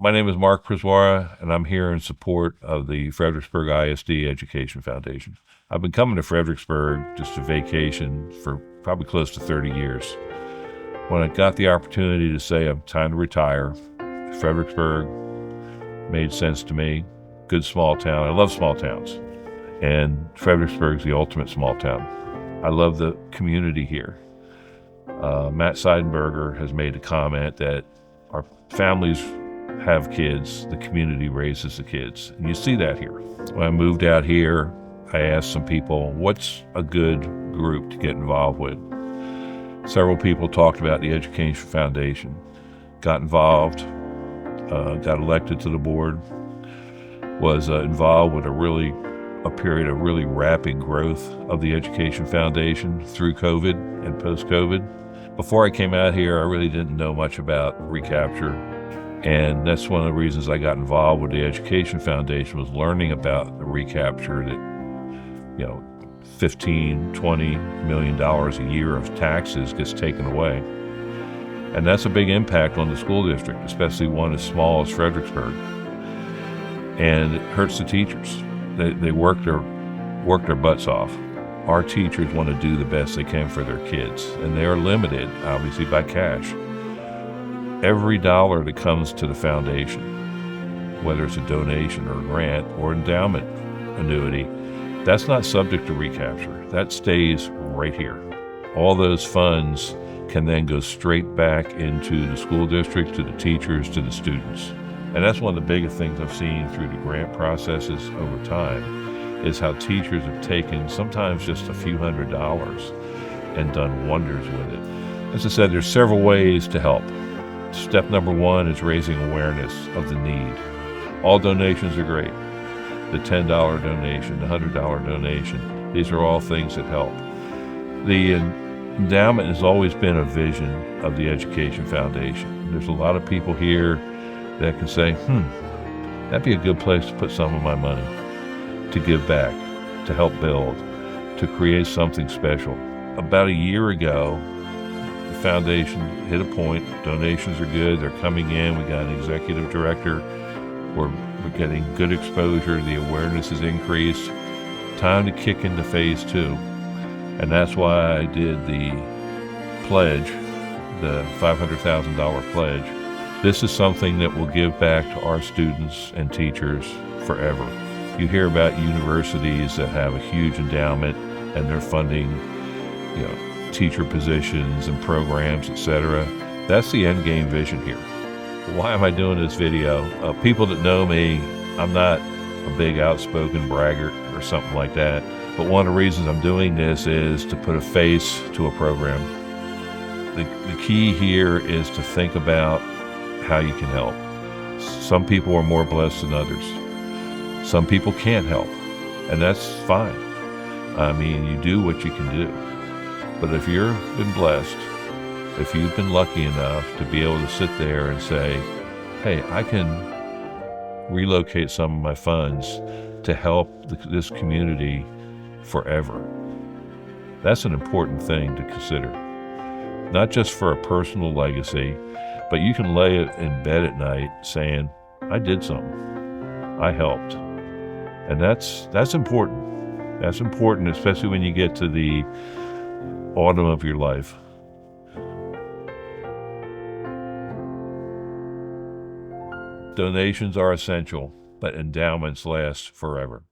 My name is Mark Priswara, and I'm here in support of the Fredericksburg ISD Education Foundation. I've been coming to Fredericksburg just to vacation for probably close to 30 years. When I got the opportunity to say I'm time to retire, Fredericksburg made sense to me. Good small town. I love small towns. And Fredericksburg's the ultimate small town. I love the community here. Matt Seidenberger has made a comment that our families have kids, the community raises the kids. And you see that here. When I moved out here, I asked some people, what's a good group to get involved with? Several people talked about the Education Foundation, got involved, got elected to the board, was involved with a period of really rapid growth of the Education Foundation through COVID and post-COVID. Before I came out here, I really didn't know much about recapture. And that's one of the reasons I got involved with the Education Foundation, was learning about the recapture that, $15, $20 million a year of taxes gets taken away. And that's a big impact on the school district, especially one as small as Fredericksburg. And it hurts the teachers. They work their butts off. Our teachers want to do the best they can for their kids, and they are limited, obviously, by cash. Every dollar that comes to the foundation, whether it's a donation or a grant or endowment annuity, that's not subject to recapture. That stays right here. All those funds can then go straight back into the school district, to the teachers, to the students. And that's one of the biggest things I've seen through the grant processes over time, is how teachers have taken sometimes just a few $100s and done wonders with it. As I said, there's several ways to help. Step number one is raising awareness of the need. All donations are great. The $10 donation, the $100 donation, these are all things that help. The endowment has always been a vision of the Education Foundation. There's a lot of people here that can say, that'd be a good place to put some of my money, to give back, to help build, to create something special. About a year ago, the foundation hit a point. Donations are good. They're coming in. We got an executive director. We're getting good exposure. The awareness has increased. Time to kick into phase 2. And that's why I did the pledge, the $500,000 pledge. This is something that will give back to our students and teachers forever. You hear about universities that have a huge endowment and they're funding, teacher positions and programs, etc. That's the end game vision here. Why am I doing this video? People that know me, I'm not a big outspoken braggart or something like that. But one of the reasons I'm doing this is to put a face to a program. The key here is to think about how you can help. Some people are more blessed than others. Some people can't help, and that's fine. I mean, you do what you can do. But if you've been blessed, if you've been lucky enough to be able to sit there and say, hey, I can relocate some of my funds to help this community forever, that's an important thing to consider. Not just for a personal legacy, but you can lay in bed at night saying, I did something. I helped. And that's important. That's important, especially when you get to the autumn of your life. Donations are essential, but endowments last forever.